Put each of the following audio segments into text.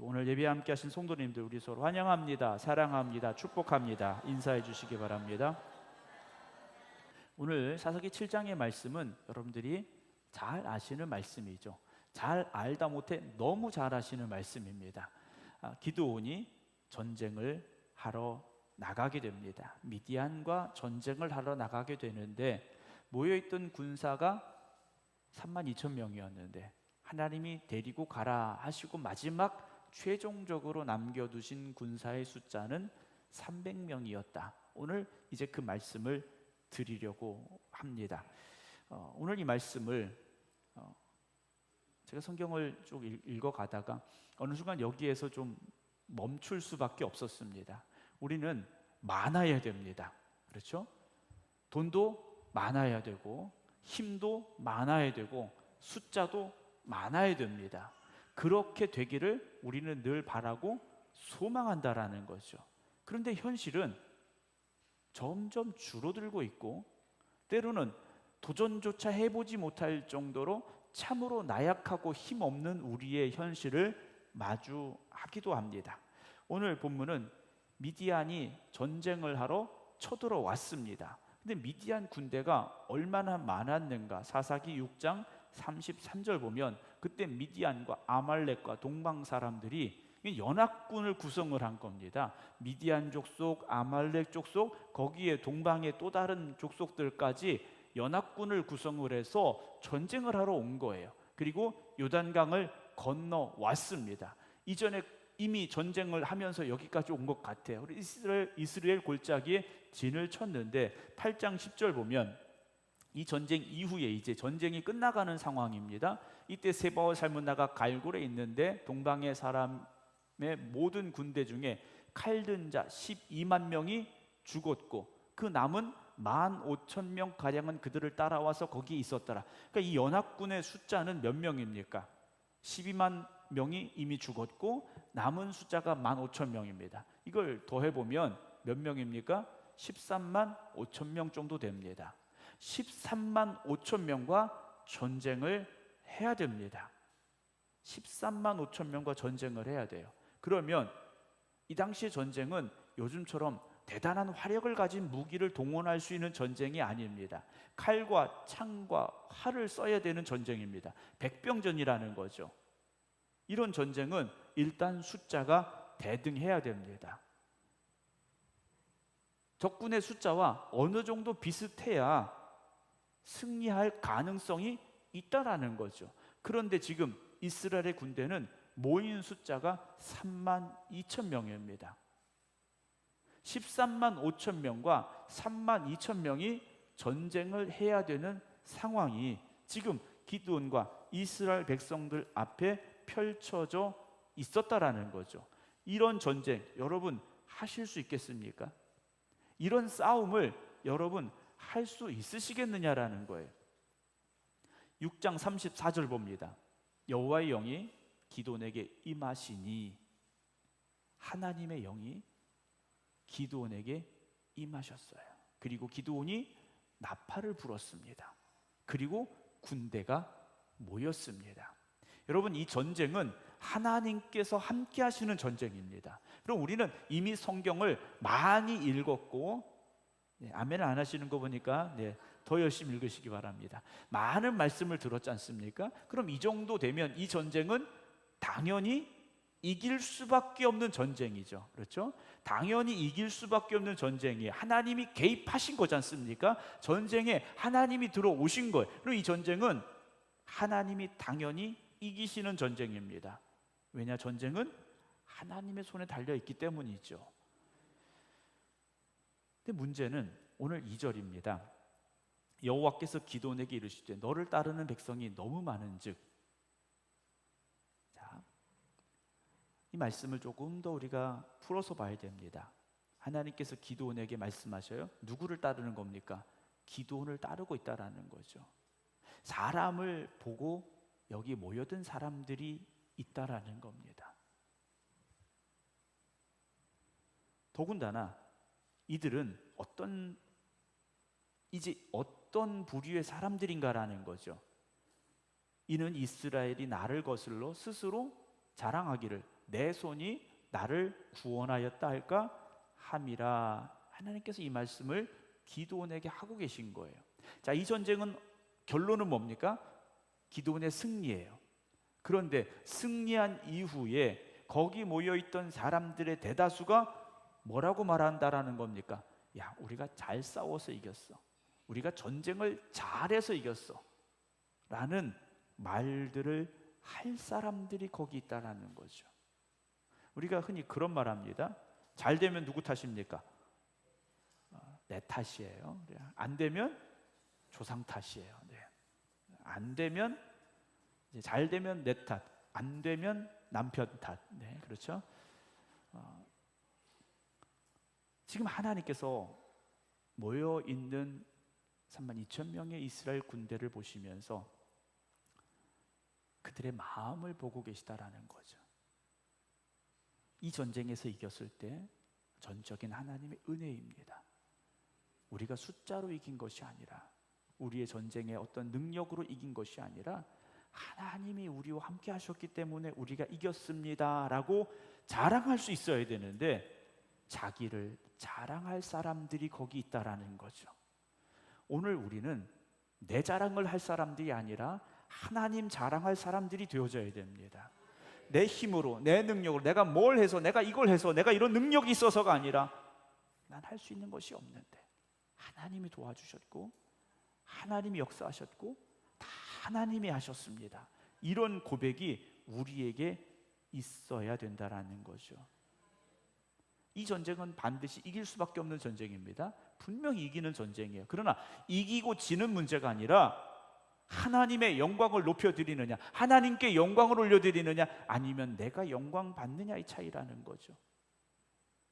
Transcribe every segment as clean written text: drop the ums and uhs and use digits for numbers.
오늘 예배 함께 하신 성도님들 우리 서로 환영합니다. 사랑합니다. 축복합니다. 인사해 주시기 바랍니다. 오늘 사사기 7장의 말씀은 여러분들이 잘 아시는 말씀이죠. 잘 알다 못해 너무 잘 아시는 말씀입니다. 기드온이 전쟁을 하러 나가게 됩니다. 미디안과 전쟁을 하러 나가게 되는데 모여있던 군사가 32,000명이었는데 하나님이 데리고 가라 하시고 마지막 최종적으로 남겨두신 군사의 숫자는 300명이었다. 오늘 이제 그 말씀을 드리려고 합니다. 오늘 이 말씀을 제가 성경을 쭉 읽어가다가 어느 순간 여기에서 좀 멈출 수밖에 없었습니다. 우리는 많아야 됩니다. 그렇죠? 돈도 많아야 되고 힘도 많아야 되고 숫자도 많아야 됩니다. 그렇게 되기를 우리는 늘 바라고 소망한다라는 거죠. 그런데 현실은 점점 줄어들고 있고 때로는 도전조차 해보지 못할 정도로 참으로 나약하고 힘없는 우리의 현실을 마주하기도 합니다. 오늘 본문은 미디안이 전쟁을 하러 쳐들어왔습니다. 근데 미디안 군대가 얼마나 많았는가? 사사기 6장 33절 보면 그때 미디안과 아말렉과 동방 사람들이 연합군을 구성을 한 겁니다. 미디안 족속, 아말렉 족속, 거기에 동방의 또 다른 족속들까지 연합군을 구성을 해서 전쟁을 하러 온 거예요. 그리고 요단강을 건너왔습니다. 이전에 이미 전쟁을 하면서 여기까지 온 것 같아요. 우리 이스라엘 골짜기에 진을 쳤는데 8장 10절 보면 이 전쟁 이후에 이제 전쟁이 끝나가는 상황입니다. 이때 세바와 살문나가 갈굴에 있는데 동방의 사람의 모든 군대 중에 칼든 자 12만 명이 죽었고 그 남은 15,000명 가량은 그들을 따라와서 거기에 있었더라. 그러니까 이 연합군의 숫자는 몇 명입니까? 12만 명이 이미 죽었고 남은 숫자가 15,000명입니다. 이걸 더해보면 몇 명입니까? 13만 5천 명 정도 됩니다. 13만 5천 명과 전쟁을 해야 됩니다. 13만 5천 명과 전쟁을 해야 돼요. 그러면 이 당시의 전쟁은 요즘처럼 대단한 화력을 가진 무기를 동원할 수 있는 전쟁이 아닙니다. 칼과 창과 활을 써야 되는 전쟁입니다. 백병전이라는 거죠. 이런 전쟁은 일단 숫자가 대등해야 됩니다. 적군의 숫자와 어느 정도 비슷해야 승리할 가능성이 있다라는 거죠. 그런데 지금 이스라엘의 군대는 모인 숫자가 3만 2천 명입니다. 13만 5천 명과 3만 2천 명이 전쟁을 해야 되는 상황이 지금 기드온과 이스라엘 백성들 앞에 펼쳐져 있었다라는 거죠. 이런 전쟁 여러분 하실 수 있겠습니까? 이런 싸움을 여러분 할 수 있으시겠느냐라는 거예요. 6장 34절 봅니다. 여호와의 영이 기드온에게 임하시니 하나님의 영이 기드온에게 임하셨어요. 그리고 기드온이 나팔을 불었습니다. 그리고 군대가 모였습니다. 여러분 이 전쟁은 하나님께서 함께 하시는 전쟁입니다. 그럼 우리는 이미 성경을 많이 읽었고 아멘 안 하시는 거 보니까 더 열심히 읽으시기 바랍니다. 많은 말씀을 들었지 않습니까? 그럼 이 정도 되면 이 전쟁은 당연히 이길 수밖에 없는 전쟁이죠. 그렇죠? 당연히 이길 수밖에 없는 전쟁이에요. 하나님이 개입하신 거지 않습니까? 전쟁에 하나님이 들어오신 거예요. 그럼 이 전쟁은 하나님이 당연히 이기시는 전쟁입니다. 왜냐? 전쟁은 하나님의 손에 달려있기 때문이죠. 근데 문제는 오늘 2절입니다. 여호와께서 기드온에게 이르시되 너를 따르는 백성이 너무 많은즉. 자, 이 말씀을 조금 더 우리가 풀어서 봐야 됩니다. 하나님께서 기드온에게 말씀하셔요. 누구를 따르는 겁니까? 기드온을 따르고 있다라는 거죠. 사람을 보고 여기 모여든 사람들이 있다라는 겁니다. 더군다나 이들은 어떤 부류의 사람들인가라는 거죠. 이는 이스라엘이 나를 거슬러 스스로 자랑하기를 내 손이 나를 구원하였다 할까 함이라. 하나님께서 이 말씀을 기드온에게 하고 계신 거예요. 자, 이 전쟁은 결론은 뭡니까? 기드온의 승리예요. 그런데 승리한 이후에 거기 모여있던 사람들의 대다수가 뭐라고 말한다라는 겁니까? 야, 우리가 잘 싸워서 이겼어. 우리가 전쟁을 잘해서 이겼어. 라는 말들을 할 사람들이 거기 있다라는 거죠. 우리가 흔히 그런 말 합니다. 잘 되면 누구 탓입니까? 내 탓이에요. 안 되면 조상 탓이에요. 네. 안 되면, 이제 잘 되면 내 탓, 안 되면 남편 탓. 네, 그렇죠? 지금 하나님께서 모여 있는 32,000명의 이스라엘 군대를 보시면서 그들의 마음을 보고 계시다라는 거죠. 이 전쟁에서 이겼을 때 전적인 하나님의 은혜입니다. 우리가 숫자로 이긴 것이 아니라, 우리의 전쟁의 어떤 능력으로 이긴 것이 아니라 하나님이 우리와 함께 하셨기 때문에 우리가 이겼습니다 라고 자랑할 수 있어야 되는데, 자기를 자랑할 사람들이 거기 있다라는 거죠. 오늘 우리는 내 자랑을 할 사람들이 아니라 하나님 자랑할 사람들이 되어져야 됩니다. 내 힘으로, 내 능력으로, 내가 뭘 해서, 내가 이걸 해서, 내가 이런 능력이 있어서가 아니라, 난 할 수 있는 것이 없는데 하나님이 도와주셨고 하나님이 역사하셨고 다 하나님이 하셨습니다. 이런 고백이 우리에게 있어야 된다라는 거죠. 이 전쟁은 반드시 이길 수밖에 없는 전쟁입니다. 분명히 이기는 전쟁이에요. 그러나 이기고 지는 문제가 아니라 하나님의 영광을 높여드리느냐, 하나님께 영광을 올려드리느냐, 아니면 내가 영광 받느냐의 차이라는 거죠.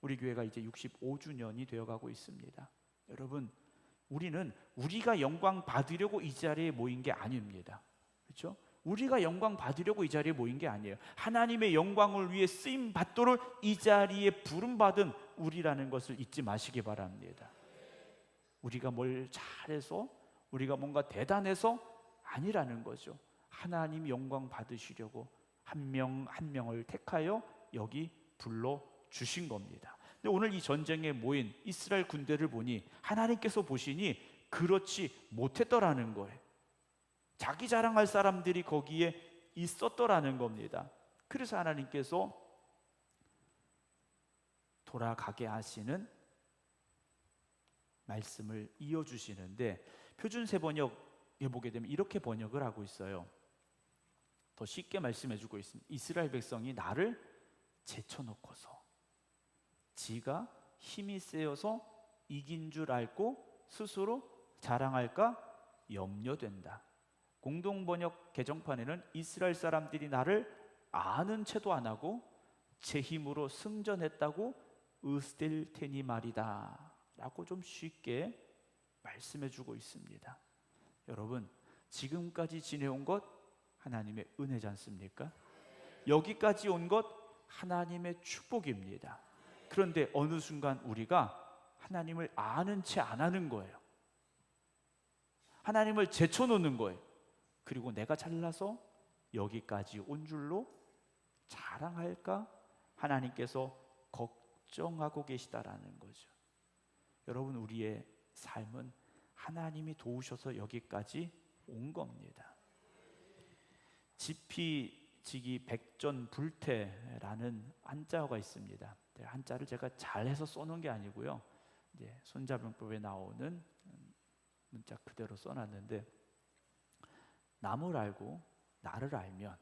우리 교회가 이제 65주년이 되어가고 있습니다. 여러분, 우리는 우리가 영광 받으려고 이 자리에 모인 게 아닙니다. 그렇죠? 우리가 영광 받으려고 이 자리에 모인 게 아니에요. 하나님의 영광을 위해 쓰임 받도록 이 자리에 부름받은 우리라는 것을 잊지 마시기 바랍니다. 우리가 뭘 잘해서, 우리가 뭔가 대단해서 아니라는 거죠. 하나님 영광 받으시려고 한 명 한 명을 택하여 여기 불러주신 겁니다. 근데 오늘 이 전쟁에 모인 이스라엘 군대를 보니 하나님께서 보시니 그렇지 못했더라는 거예요. 자기 자랑할 사람들이 거기에 있었더라는 겁니다. 그래서 하나님께서 돌아가게 하시는 말씀을 이어주시는데, 표준세 번역에 보게 되면 이렇게 번역을 하고 있어요. 더 쉽게 말씀해주고 있습니다. 이스라엘 백성이 나를 제쳐놓고서 지가 힘이 세어서 이긴 줄 알고 스스로 자랑할까 염려된다. 공동번역 개정판에는 이스라엘 사람들이 나를 아는 채도 안 하고 제 힘으로 승전했다고 으스될 테니 말이다 라고 좀 쉽게 말씀해주고 있습니다. 여러분, 지금까지 지내온 것 하나님의 은혜지 않습니까? 여기까지 온 것 하나님의 축복입니다. 그런데 어느 순간 우리가 하나님을 아는 채 안 하는 거예요. 하나님을 제쳐놓는 거예요. 그리고 내가 잘나서 여기까지 온 줄로 자랑할까? 하나님께서 걱정하고 계시다라는 거죠. 여러분, 우리의 삶은 하나님이 도우셔서 여기까지 온 겁니다. 지피지기 백전불태라는 한자어가 있습니다. 한자를 제가 잘해서 써놓은 게 아니고요, 이제 손자병법에 나오는 문자 그대로 써놨는데, 남을 알고 나를 알면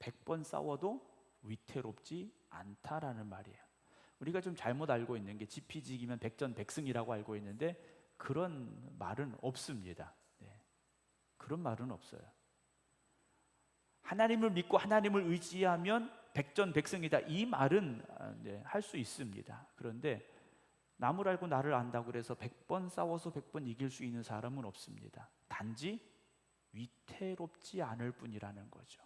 100번 싸워도 위태롭지 않다라는 말이에요. 우리가 좀 잘못 알고 있는 게 지피지기면 백전백승이라고 알고 있는데 그런 말은 없습니다. 네. 그런 말은 없어요. 하나님을 믿고 하나님을 의지하면 백전백승이다, 이 말은 할 수 있습니다. 그런데 남을 알고 나를 안다고 그래서 100번 싸워서 100번 이길 수 있는 사람은 없습니다. 단지 위태롭지 않을 뿐이라는 거죠.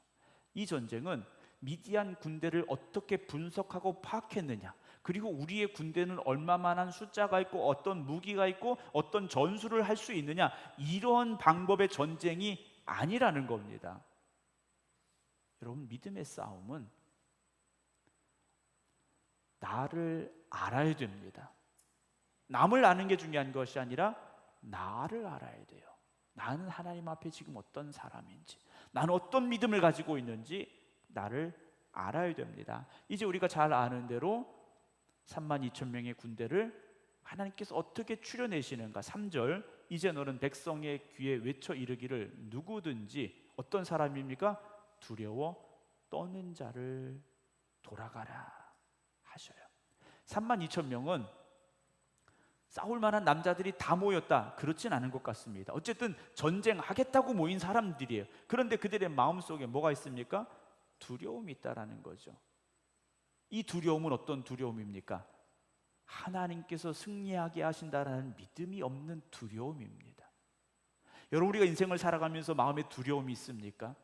이 전쟁은 미디안 군대를 어떻게 분석하고 파악했느냐, 그리고 우리의 군대는 얼마만한 숫자가 있고 어떤 무기가 있고 어떤 전술을 할 수 있느냐, 이런 방법의 전쟁이 아니라는 겁니다. 여러분, 믿음의 싸움은 나를 알아야 됩니다. 남을 아는 게 중요한 것이 아니라 나를 알아야 돼요. 나는 하나님 앞에 지금 어떤 사람인지, 나는 어떤 믿음을 가지고 있는지 나를 알아야 됩니다. 이제 우리가 잘 아는 대로 32,000명의 군대를 하나님께서 어떻게 추려내시는가. 3절, 이제 너는 백성의 귀에 외쳐 이르기를 누구든지 어떤 사람입니까? 두려워 떠는 자를 돌아가라 하셔요. 32,000명은 싸울 만한 남자들이 다 모였다, 그렇진 않은 것 같습니다. 어쨌든 전쟁하겠다고 모인 사람들이에요. 그런데 그들의 마음속에 뭐가 있습니까? 두려움이 있다라는 거죠. 이 두려움은 어떤 두려움입니까? 하나님께서 승리하게 하신다라는 믿음이 없는 두려움입니다. 여러분, 우리가 인생을 살아가면서 마음에 두려움이 있습니까?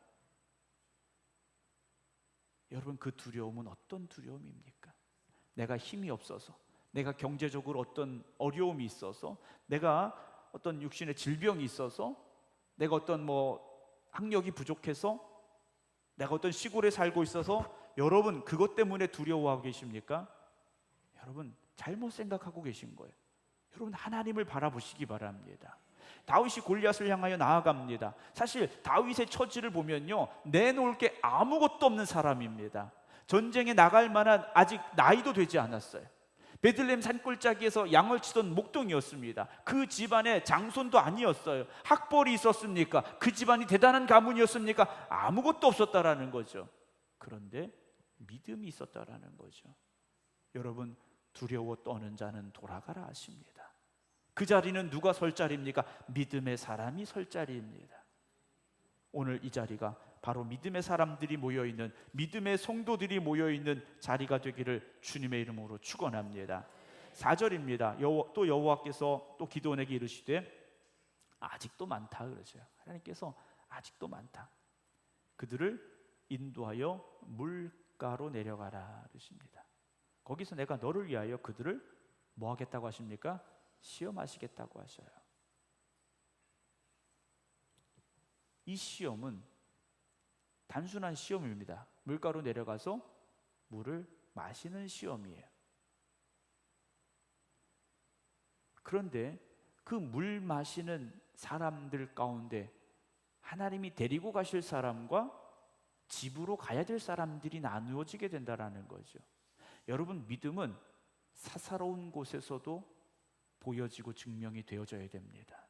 여러분, 그 두려움은 어떤 두려움입니까? 내가 힘이 없어서, 내가 경제적으로 어떤 어려움이 있어서, 내가 어떤 육신의 질병이 있어서, 내가 어떤 학력이 부족해서, 내가 어떤 시골에 살고 있어서 여러분 그것 때문에 두려워하고 계십니까? 여러분 잘못 생각하고 계신 거예요. 여러분 하나님을 바라보시기 바랍니다. 다윗이 골리앗을 향하여 나아갑니다. 사실 다윗의 처지를 보면요, 내놓을 게 아무것도 없는 사람입니다. 전쟁에 나갈 만한 아직 나이도 되지 않았어요. 베들레헴 산골짜기에서 양을 치던 목동이었습니다. 그 집안의 장손도 아니었어요. 학벌이 있었습니까? 그 집안이 대단한 가문이었습니까? 아무것도 없었다라는 거죠. 그런데 믿음이 있었다라는 거죠. 여러분, 두려워 떠는 자는 돌아가라 하십니다. 그 자리는 누가 설 자리입니까? 믿음의 사람이 설 자리입니다. 오늘 이 자리가 바로 믿음의 사람들이 모여있는, 믿음의 성도들이 모여있는 자리가 되기를 주님의 이름으로 축원합니다. 4절입니다. 또 여호와께서 또 기드온에게 이르시되 아직도 많다 그러죠. 하나님께서 아직도 많다. 그들을 인도하여 물가로 내려가라 그러십니다. 거기서 내가 너를 위하여 그들을 뭐 하겠다고 하십니까? 시험하시겠다고 하셔요. 이 시험은 단순한 시험입니다. 물가로 내려가서 물을 마시는 시험이에요. 그런데 그 물 마시는 사람들 가운데 하나님이 데리고 가실 사람과 집으로 가야 될 사람들이 나누어지게 된다라는 거죠. 여러분, 믿음은 사사로운 곳에서도 보여지고 증명이 되어져야 됩니다.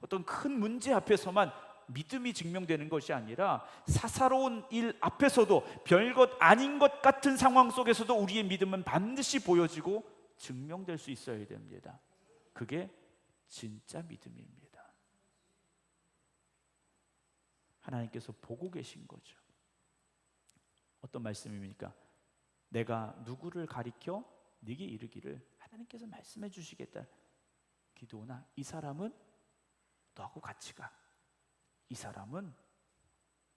어떤 큰 문제 앞에서만 믿음이 증명되는 것이 아니라 사사로운 일 앞에서도, 별것 아닌 것 같은 상황 속에서도 우리의 믿음은 반드시 보여지고 증명될 수 있어야 됩니다. 그게 진짜 믿음입니다. 하나님께서 보고 계신 거죠. 어떤 말씀입니까? 내가 누구를 가리켜 네게 이르기를, 하나님께서 말씀해 주시겠다. 기드온아, 이 사람은 너하고 같이 가. 이 사람은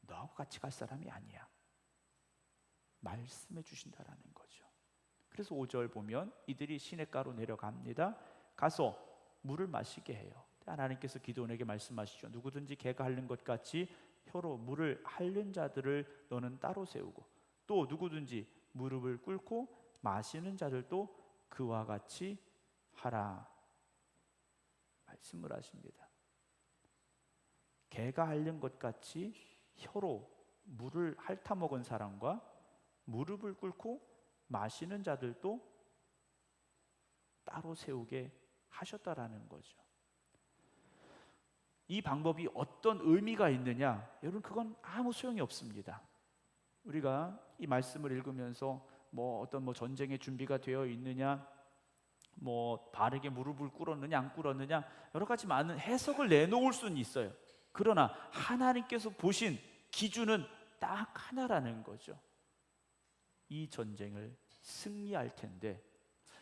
너하고 같이 갈 사람이 아니야. 말씀해 주신다라는 거죠. 그래서 5절 보면 이들이 시냇가로 내려갑니다. 가서 물을 마시게 해요. 하나님께서 기드온에게 말씀하시죠. 누구든지 개가 핥는 것 같이 혀로 물을 핥는 자들을 너는 따로 세우고, 또 누구든지 무릎을 꿇고 마시는 자들도 그와 같이 하라 말씀을 하십니다. 개가 핥는 것 같이 혀로 물을 핥아먹은 사람과 무릎을 꿇고 마시는 자들도 따로 세우게 하셨다라는 거죠. 이 방법이 어떤 의미가 있느냐? 여러분, 그건 아무 소용이 없습니다. 우리가 이 말씀을 읽으면서 어떤 전쟁의 준비가 되어 있느냐, 바르게 무릎을 꿇었느냐 안 꿇었느냐, 여러 가지 많은 해석을 내놓을 수는 있어요. 그러나 하나님께서 보신 기준은 딱 하나라는 거죠. 이 전쟁을 승리할 텐데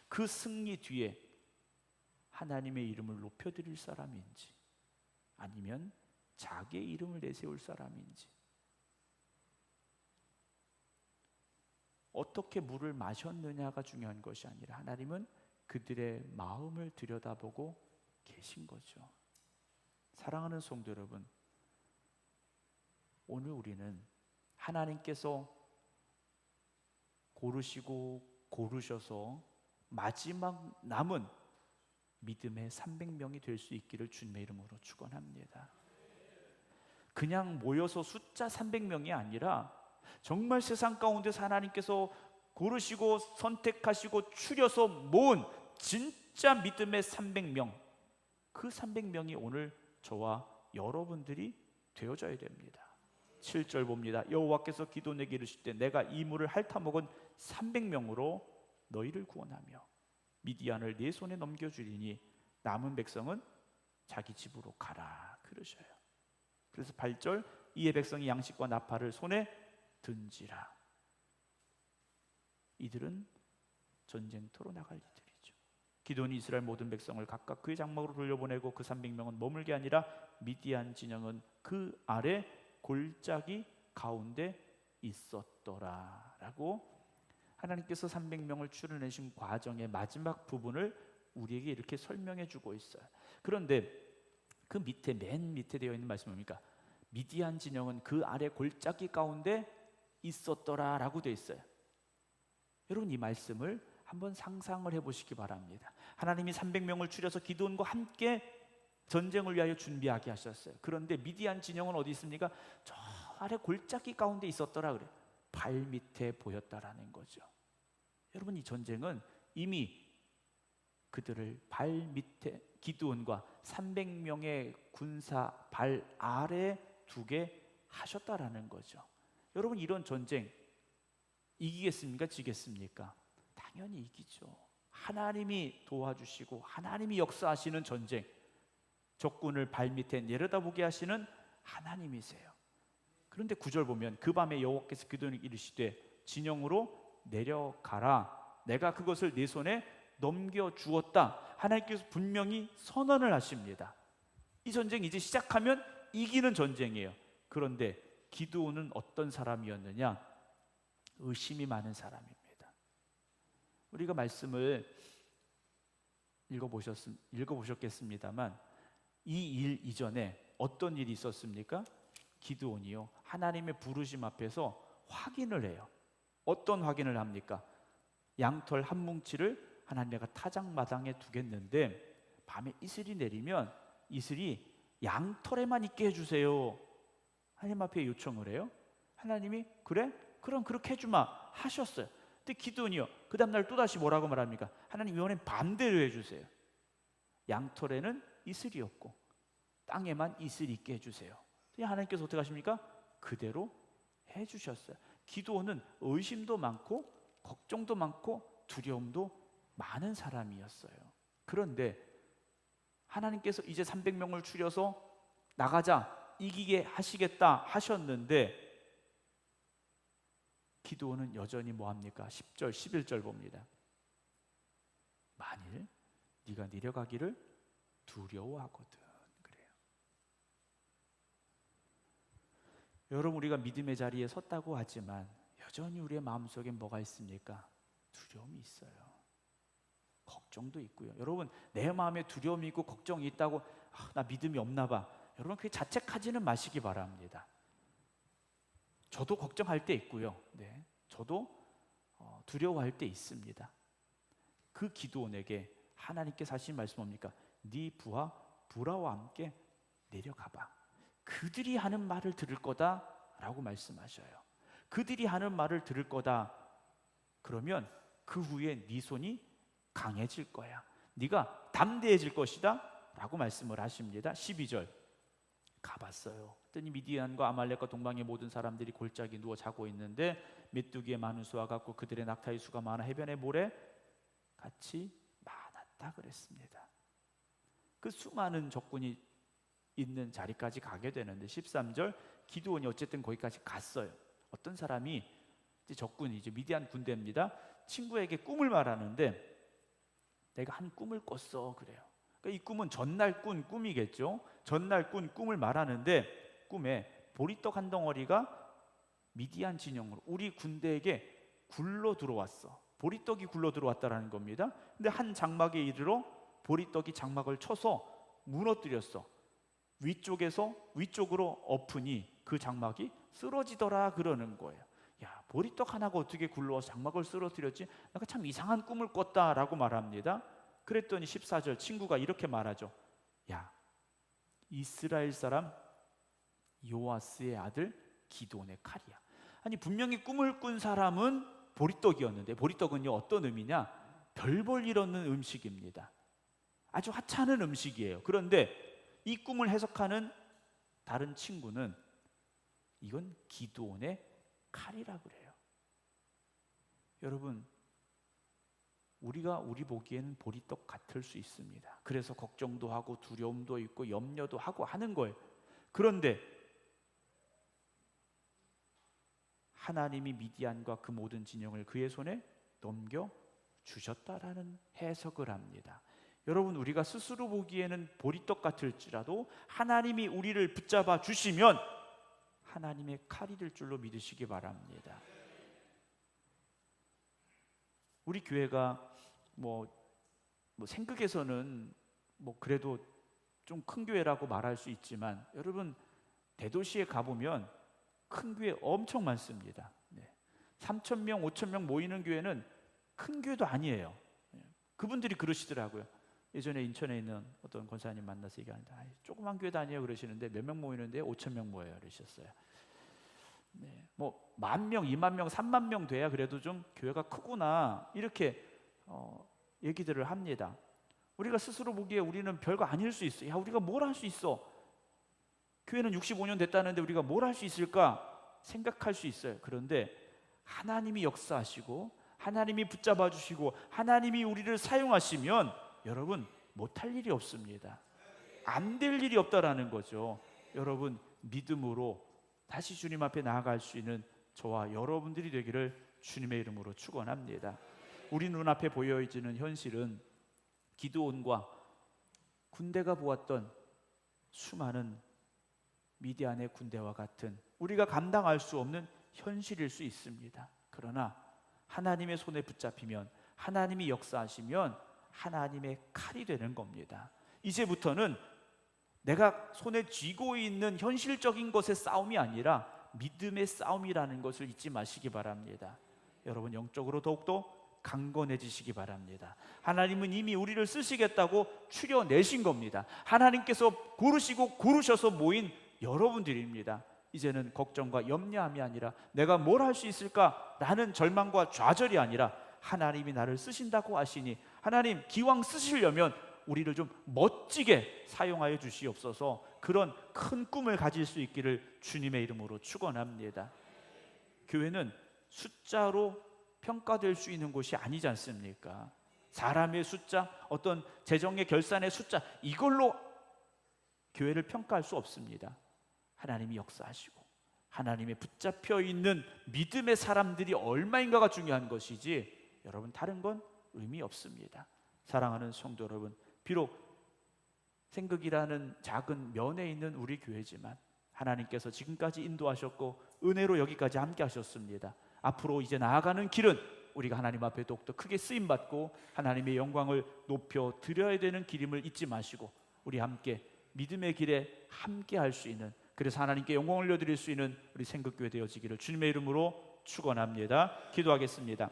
그 승리 뒤에 하나님의 이름을 높여드릴 사람인지 아니면 자기의 이름을 내세울 사람인지, 어떻게 물을 마셨느냐가 중요한 것이 아니라 하나님은 그들의 마음을 들여다보고 계신 거죠. 사랑하는 성도 여러분, 오늘 우리는 하나님께서 고르시고 고르셔서 마지막 남은 믿음의 300명이 될 수 있기를 주님의 이름으로 축원합니다. 그냥 모여서 숫자 300명이 아니라 정말 세상 가운데서 하나님께서 고르시고 선택하시고 추려서 모은 진짜 믿음의 300명, 그 300명이 오늘 저와 여러분들이 되어져야 됩니다. 7절 봅니다. 여호와께서 기도원에게 이르실 때 내가 이 물을 핥아먹은 300명으로 너희를 구원하며 미디안을 네 손에 넘겨주리니 남은 백성은 자기 집으로 가라 그러셔요. 그래서 8절 이에 백성이 양식과 나팔을 손에 든지라. 이들은 전쟁터로 나갈 이들이죠. 기드온이 이스라엘 모든 백성을 각각 그의 장막으로 돌려보내고 그 300명은 머물게 아니라 미디안 진영은 그 아래 골짜기 가운데 있었더라 라고 하나님께서 300명을 추려내신 과정의 마지막 부분을 우리에게 이렇게 설명해 주고 있어요. 그런데 그 밑에 맨 밑에 되어 있는 말씀은 뭡니까? 미디안 진영은 그 아래 골짜기 가운데 있었더라 라고 되어 있어요. 여러분 이 말씀을 한번 상상을 해보시기 바랍니다. 하나님이 300명을 추려서 기드온과 함께 전쟁을 위하여 준비하게 하셨어요. 그런데 미디안 진영은 어디 있습니까? 저 아래 골짜기 가운데 있었더라 그래요. 발 밑에 보였다라는 거죠. 여러분 이 전쟁은 이미 그들을 발 밑에 기드온과 300명의 군사 발 아래 두게 하셨다라는 거죠. 여러분 이런 전쟁 이기겠습니까? 지겠습니까? 당연히 이기죠. 하나님이 도와주시고 하나님이 역사하시는 전쟁, 적군을 발밑에 내려다보게 하시는 하나님이세요. 그런데 9절 보면 그 밤에 여호와께서 기드온에게 이르시되 진영으로 내려가라 내가 그것을 네 손에 넘겨주었다. 하나님께서 분명히 선언을 하십니다. 이 전쟁 이제 시작하면 이기는 전쟁이에요. 그런데 기드온은 어떤 사람이었느냐? 의심이 많은 사람입니다. 우리가 말씀을 읽어보셨겠습니다만 이 일 이전에 어떤 일이 있었습니까? 기드온이요 하나님의 부르심 앞에서 확인을 해요. 어떤 확인을 합니까? 양털 한 뭉치를 하나님 내가 타작마당에 두겠는데 밤에 이슬이 내리면 이슬이 양털에만 있게 해주세요. 하나님 앞에 요청을 해요. 하나님이 그래? 그럼 그렇게 해주마 하셨어요. 근데 기드온이요 그 다음날 또다시 뭐라고 말합니까? 하나님 이번엔 반대로 해주세요. 양털에는 이슬이 없고 땅에만 이슬이 있게 해주세요. 하나님께서 어떻게 하십니까? 그대로 해주셨어요. 기드온은 의심도 많고 걱정도 많고 두려움도 많은 사람이었어요. 그런데 하나님께서 이제 300명을 추려서 나가자 이기게 하시겠다 하셨는데 기드온은 여전히 뭐합니까? 10절 11절 봅니다. 만일 네가 내려가기를 두려워하거든 그래요. 여러분 우리가 믿음의 자리에 섰다고 하지만 여전히 우리의 마음속에 뭐가 있습니까? 두려움이 있어요. 걱정도 있고요. 여러분 내 마음에 두려움이 있고 걱정이 있다고 나 믿음이 없나 봐. 여러분 그게 자책하지는 마시기 바랍니다. 저도 걱정할 때 있고요. 네, 저도 두려워할 때 있습니다. 그 기드온에게 하나님께서 하신 말씀 뭡니까? 네 부하 브라와 함께 내려가봐. 그들이 하는 말을 들을 거다라고 말씀하셔요. 그들이 하는 말을 들을 거다. 그러면 그 후에 네 손이 강해질 거야. 네가 담대해질 것이다 라고 말씀을 하십니다. 12절 가봤어요. 그랬더니 미디안과 아말렉과 동방의 모든 사람들이 골짜기 누워 자고 있는데 메뚜기의 많은 수와 같고 그들의 낙타의 수가 많아 해변의 모래 같이 많았다 그랬습니다. 그 수많은 적군이 있는 자리까지 가게 되는데 13절 기드온이 어쨌든 거기까지 갔어요. 어떤 사람이 이제 적군이죠. 미디안 군대입니다. 친구에게 꿈을 말하는데 내가 한 꿈을 꿨어 그래요. 그러니까 이 꿈은 전날 꾼 꿈이겠죠. 전날 꾼 꿈을 말하는데 꿈에 보리떡 한 덩어리가 미디안 진영으로 우리 군대에게 굴러 들어왔어. 보리떡이 굴러 들어왔다라는 겁니다. 근데 한 장막에 이르러 보리떡이 장막을 쳐서 무너뜨렸어. 위쪽으로 엎으니 그 장막이 쓰러지더라 그러는 거예요. 야, 보리떡 하나가 어떻게 굴러와서 장막을 쓰러뜨렸지? 내가 참 이상한 꿈을 꿨다라고 말합니다. 그랬더니 14절 친구가 이렇게 말하죠. 야, 이스라엘 사람 요아스의 아들 기드온의 칼이야. 아니, 분명히 꿈을 꾼 사람은 보리떡이었는데, 보리떡은요 어떤 의미냐? 별 볼 일 없는 음식입니다. 아주 하찮은 음식이에요. 그런데 이 꿈을 해석하는 다른 친구는 이건 기드온의 칼이라 그래요. 여러분, 우리가 우리 보기에는 보리떡 같을 수 있습니다. 그래서 걱정도 하고 두려움도 있고 염려도 하고 하는 거예요. 그런데 하나님이 미디안과 그 모든 진영을 그의 손에 넘겨 주셨다라는 해석을 합니다. 여러분, 우리가 스스로 보기에는 보리떡 같을지라도 하나님이 우리를 붙잡아 주시면 하나님의 칼이 될 줄로 믿으시기 바랍니다. 우리 교회가 뭐 생각에서는 그래도 좀 큰 교회라고 말할 수 있지만, 여러분 대도시에 가보면 큰 교회 엄청 많습니다. 3,000명, 5,000명 모이는 교회는 큰 교회도 아니에요. 그분들이 그러시더라고요. 예전에 인천에 있는 어떤 권사님 만나서 얘기하는데, 조그만 교회도 아니에요 그러시는데 몇 명 모이는데 5,000명 모여요 그러셨어요. 뭐 10,000명, 20,000명, 30,000명 돼야 그래도 좀 교회가 크구나, 이렇게 얘기들을 합니다. 우리가 스스로 보기에 우리는 별거 아닐 수 있어. 야, 우리가 뭘 할 수 있어? 교회는 65년 됐다는데 우리가 뭘 할 수 있을까 생각할 수 있어요. 그런데 하나님이 역사하시고 하나님이 붙잡아 주시고 하나님이 우리를 사용하시면 여러분 못할 일이 없습니다. 안 될 일이 없다라는 거죠. 여러분, 믿음으로 다시 주님 앞에 나아갈 수 있는 저와 여러분들이 되기를 주님의 이름으로 축원합니다. 우리 눈앞에 보여지는 현실은 기드온과 군대가 보았던 수많은 미디안의 군대와 같은 우리가 감당할 수 없는 현실일 수 있습니다. 그러나 하나님의 손에 붙잡히면, 하나님이 역사하시면 하나님의 칼이 되는 겁니다. 이제부터는 내가 손에 쥐고 있는 현실적인 것의 싸움이 아니라 믿음의 싸움이라는 것을 잊지 마시기 바랍니다. 여러분, 영적으로 더욱더 강건해지시기 바랍니다. 하나님은 이미 우리를 쓰시겠다고 추려내신 겁니다. 하나님께서 고르시고 고르셔서 모인 여러분들입니다. 이제는 걱정과 염려함이 아니라 내가 뭘 할 수 있을까라는 절망과 좌절이 아니라 하나님이 나를 쓰신다고 하시니, 하나님 기왕 쓰시려면 우리를 좀 멋지게 사용하여 주시옵소서. 그런 큰 꿈을 가질 수 있기를 주님의 이름으로 축원합니다. 교회는 숫자로 평가될 수 있는 곳이 아니지 않습니까? 사람의 숫자, 어떤 재정의 결산의 숫자, 이걸로 교회를 평가할 수 없습니다. 하나님이 역사하시고 하나님의 붙잡혀 있는 믿음의 사람들이 얼마인가가 중요한 것이지, 여러분 다른 건 의미 없습니다. 사랑하는 성도 여러분, 비록 생극이라는 작은 면에 있는 우리 교회지만 하나님께서 지금까지 인도하셨고 은혜로 여기까지 함께 하셨습니다. 앞으로 이제 나아가는 길은 우리가 하나님 앞에 더욱더 크게 쓰임받고 하나님의 영광을 높여 드려야 되는 길임을 잊지 마시고 우리 함께 믿음의 길에 함께 할 수 있는, 그래서 하나님께 영광을 올려드릴 수 있는 우리 생극교회 되어지기를 주님의 이름으로 축원합니다. 기도하겠습니다.